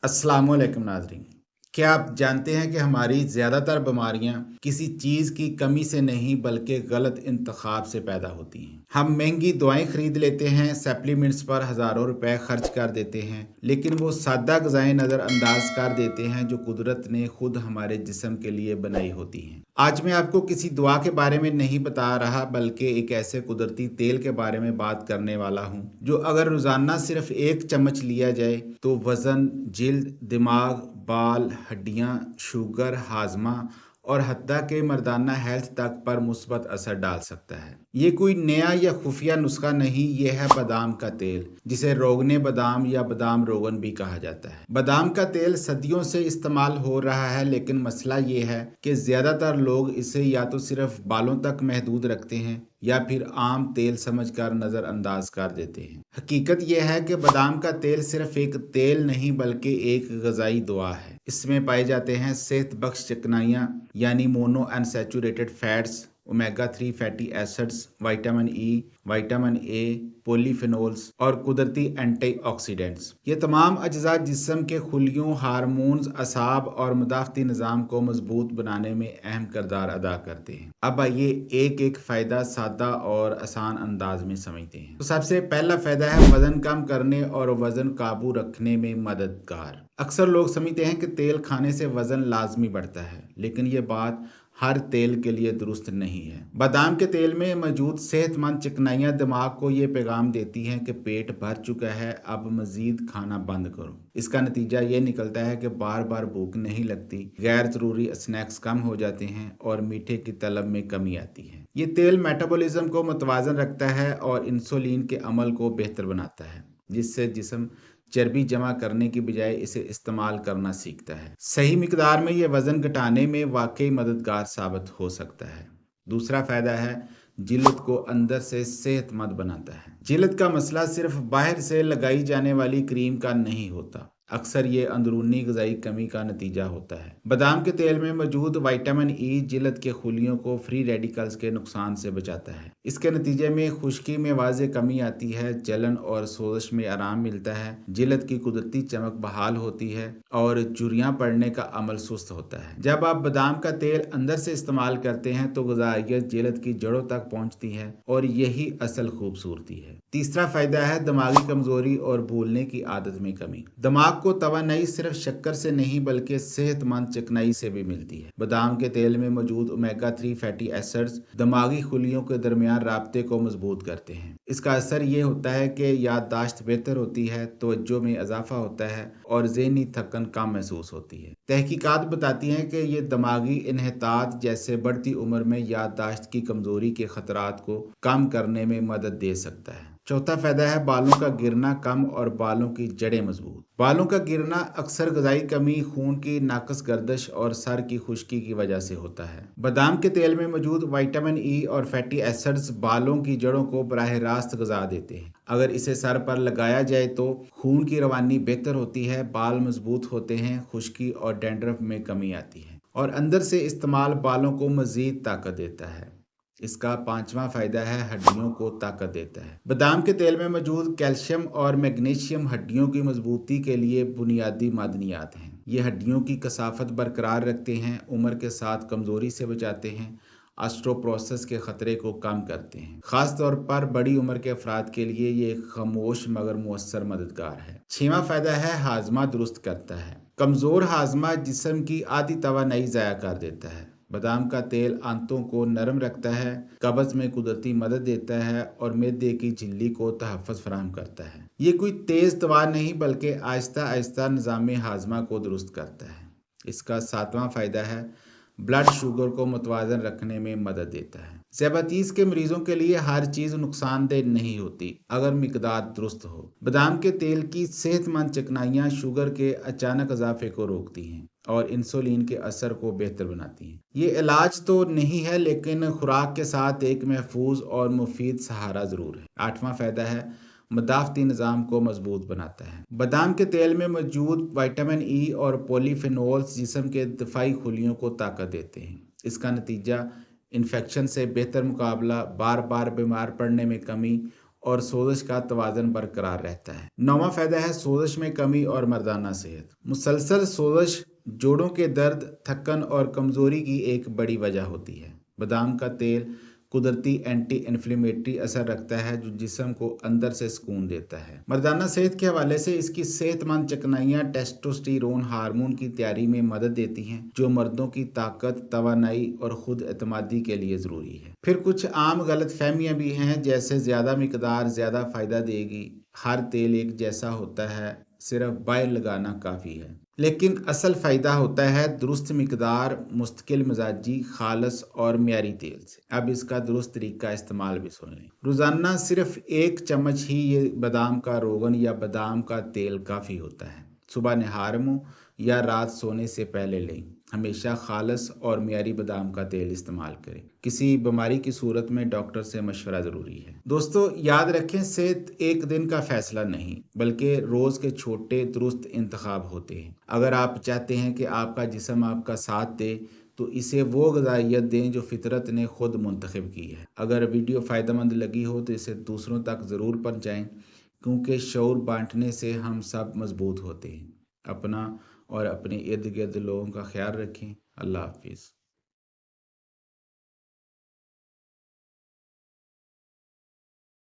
अस्सलाम वालेकुम नाज़रीन। क्या आप जानते हैं कि हमारी ज़्यादातर बीमारियां किसी चीज़ की कमी से नहीं बल्कि गलत इंतखाब से पैदा होती हैं। हम महंगी दवाएं खरीद लेते हैं, सप्लीमेंट्स पर हज़ारों रुपए खर्च कर देते हैं, लेकिन वो सादा ग़िज़ाएं नज़रअंदाज कर देते हैं जो कुदरत ने खुद हमारे जिस्म के लिए बनाई होती हैं। आज मैं आपको किसी दुआ के बारे में नहीं बता रहा बल्कि एक ऐसे कुदरती तेल के बारे में बात करने वाला हूँ जो अगर रोज़ाना सिर्फ 1 चम्मच लिया जाए तो वज़न, जिल्द, दिमाग, बाल, हड्डियाँ, शुगर, हाजमा और हत्ता के मर्दाना हेल्थ तक पर मुस्बत असर डाल सकता है। ये कोई नया या खुफिया नुस्खा नहीं, ये है बादाम का तेल, जिसे रोगने बादाम या बादाम रोगन भी कहा जाता है। बादाम का तेल सदियों से इस्तेमाल हो रहा है, लेकिन मसला ये है कि ज़्यादातर लोग इसे या तो सिर्फ बालों तक महदूद रखते हैं या फिर आम तेल समझकर नज़रअंदाज कर देते हैं। हकीकत यह है कि बादाम का तेल सिर्फ एक तेल नहीं बल्कि एक ग़िज़ाई दवा है। इसमें पाए जाते हैं सेहत बख्श चिकनाइयाँ यानी mono unsaturated fats, omega 3 fatty acids, vitamin E, vitamin A, polyphenols और कुदरती एंटीऑक्सीडेंट्स। ये तमाम अज्जा जिस्म के खुलियों, हार्मोन्स, असाब और मुदाफ़ती निज़ाम को मजबूत बनाने में अहम किरदार अदा करते हैं। अब आइए एक एक फ़ायदा सादा और आसान अंदाज में समझते हैं। तो सबसे पहला फ़ायदा है वज़न कम करने और वज़न काबू रखने में मददगार। अक्सर लोग समझते हैं कि तेल खाने से वज़न लाजमी बढ़ता है, लेकिन ये बात हर तेल के लिए दुरुस्त नहीं है। बादाम के तेल में मौजूद सेहतमंद चिकनाइयाँ दिमाग को ये पैगाम देती हैं कि पेट भर चुका है, अब मज़ीद खाना बंद करो। इसका नतीजा ये निकलता है कि बार बार भूख नहीं लगती, गैर ज़रूरी स्नैक्स कम हो जाते हैं और मीठे की तलब में कमी आती है। ये तेल मेटाबॉलिज्म को मुतवाज़न रखता है और इंसुलिन के अमल को बेहतर बनाता है, जिससे जिस्म चर्बी जमा करने की बजाय इसे इस्तेमाल करना सीखता है। सही मिकदार में ये वज़न घटाने में वाकई मददगार साबित हो सकता है। दूसरा फ़ायदा है जिल्द को अंदर से सेहतमंद बनाता है। जिल्द का मसला सिर्फ बाहर से लगाई जाने वाली क्रीम का नहीं होता, अक्सर ये अंदरूनी ग़िज़ाई कमी का नतीजा होता है। बादाम के तेल में मौजूद विटामिन ई जिल्द के खुलियों को फ्री रेडिकल्स के नुकसान से बचाता है। इसके नतीजे में खुश्की में वाज़ेह कमी आती है, जलन और सोजिश में आराम मिलता है, जिल्द की कुदरती चमक बहाल होती है और झुर्रियाँ पड़ने का अमल सुस्त होता है। जब आप बादाम का तेल अंदर से इस्तेमाल करते हैं तो ग़िज़ाइयत जिल्द की जड़ों तक पहुँचती है और यही असल खूबसूरती है। तीसरा फ़ायदा है दिमागी कमज़ोरी और भूलने की आदत में कमी। दिमाग को तवानाई सिर्फ शक्कर से नहीं बल्कि सेहतमंद चिकनाई से भी मिलती है। बादाम के तेल में मौजूद ओमेगा 3 फैटी एसिड्स दिमागी खुलियों के दरमियान राब्ते को मजबूत करते हैं। इसका असर ये होता है कि याददाश्त बेहतर होती है, तवज्जो में इजाफा होता है और ज़हनी थकन कम महसूस होती है। तहकीकात बताती हैं कि ये दिमागी इन्हितात जैसे बढ़ती उम्र में याददाश्त की कमज़ोरी के खतरात को कम करने में मदद दे सकता है। चौथा फ़ायदा है बालों का गिरना कम और बालों की जड़ें मजबूत। बालों का गिरना अक्सर ग़िज़ाई कमी, खून की नाक़स गर्दिश और सर की खुश्की की वजह से होता है। बादाम के तेल में मौजूद विटामिन ई और फैटी एसिड्स बालों की जड़ों को बराह रास्त ग़िज़ा देते हैं। अगर इसे सर पर लगाया जाए तो खून की रवानी बेहतर होती है, बाल मजबूत होते हैं, खुश्की और डैंड्रफ में कमी आती है और अंदर से इस्तेमाल बालों को मज़ीद ताकत देता है। इसका पांचवा फ़ायदा है हड्डियों को ताकत देता है। बादाम के तेल में मौजूद कैल्शियम और मैग्नीशियम हड्डियों की मजबूती के लिए बुनियादी मादनियात हैं। ये हड्डियों की कसाफत बरकरार रखते हैं, उम्र के साथ कमज़ोरी से बचाते हैं, ऑस्टियोपोरोसिस के ख़तरे को कम करते हैं। ख़ास तौर पर बड़ी उम्र के अफराद के लिए ये खामोश मगर मुअस्सर मददगार है। छठवां फ़ायदा है हाजमा दुरुस्त करता है। कमज़ोर हाजमा जिस्म की आधी तवानाई ज़ाया कर देता है। बादाम का तेल आंतों को नरम रखता है, कब्ज़ में कुदरती मदद देता है और मैदे की झिल्ली को तहफ़्फ़ुज़ फराहम करता है। ये कोई तेज़ दवा नहीं बल्कि आहिस्ता आहिस्ता निज़ाम हाजमा को दुरुस्त करता है। इसका सातवां फ़ायदा है ब्लड शुगर को मुतवाज़न रखने में मदद देता है। ज़ियाबतीस के मरीजों के लिए हर चीज़ नुकसानदेह नहीं होती अगर मिकदार दुरुस्त हो। बादाम के तेल की सेहतमंद चिकनाइयाँ शुगर के अचानक इजाफे को रोकती हैं और इंसुलिन के असर को बेहतर बनाती हैं। ये इलाज तो नहीं है, लेकिन खुराक के साथ एक महफूज और मुफीद सहारा ज़रूर है। आठवां फ़ायदा है मुदाफ़ती निज़ाम को मजबूत बनाता है। बादाम के तेल में मौजूद विटामिन ई और पॉलीफेनोल्स जिस्म के दिफाई खुलियों को ताकत देते हैं। इसका नतीजा इन्फेक्शन से बेहतर मुकाबला, बार बार बीमार पड़ने में कमी اور سوزش کا توازن برقرار رہتا ہے۔ 9واں فائدہ ہے سوزش میں کمی اور مردانہ صحت۔ مسلسل سوزش جوڑوں کے درد، تھکن اور کمزوری کی ایک بڑی وجہ ہوتی ہے۔ بادام کا تیل قدرتی اینٹی انفلیمیٹری اثر رکھتا ہے جو جسم کو اندر سے سکون دیتا ہے۔ مردانہ صحت کے حوالے سے اس کی صحت مند چکنائیاں ٹیسٹوسٹیرون ہارمون کی تیاری میں مدد دیتی ہیں جو مردوں کی طاقت، توانائی اور خود اعتمادی کے لیے ضروری ہے۔ پھر کچھ عام غلط فہمیاں بھی ہیں جیسے زیادہ مقدار زیادہ فائدہ دے گی، ہر تیل ایک جیسا ہوتا ہے، صرف بائر لگانا کافی ہے۔ لیکن اصل فائدہ ہوتا ہے درست مقدار، مستقل مزاجی، خالص اور معیاری تیل سے۔ اب اس کا درست طریقہ استعمال بھی سن لیں۔ روزانہ صرف 1 چمچ ہی یہ بادام کا روغن یا بادام کا تیل کافی ہوتا ہے۔ صبح نہار منہ یا رات سونے سے پہلے لیں۔ ہمیشہ خالص اور معیاری بادام کا تیل استعمال کریں۔ کسی بیماری کی صورت میں ڈاکٹر سے مشورہ ضروری ہے۔ دوستو یاد رکھیں، صحت ایک دن کا فیصلہ نہیں بلکہ روز کے چھوٹے درست انتخاب ہوتے ہیں۔ اگر آپ چاہتے ہیں کہ آپ کا جسم آپ کا ساتھ دے تو اسے وہ غذائیت دیں جو فطرت نے خود منتخب کی ہے۔ اگر ویڈیو فائدہ مند لگی ہو تو اسے دوسروں تک ضرور پہنچائیں کیونکہ شعور بانٹنے سے ہم سب مضبوط ہوتے ہیں۔ اپنا اور اپنے ارد گرد لوگوں کا خیال رکھیں۔ اللہ حافظ۔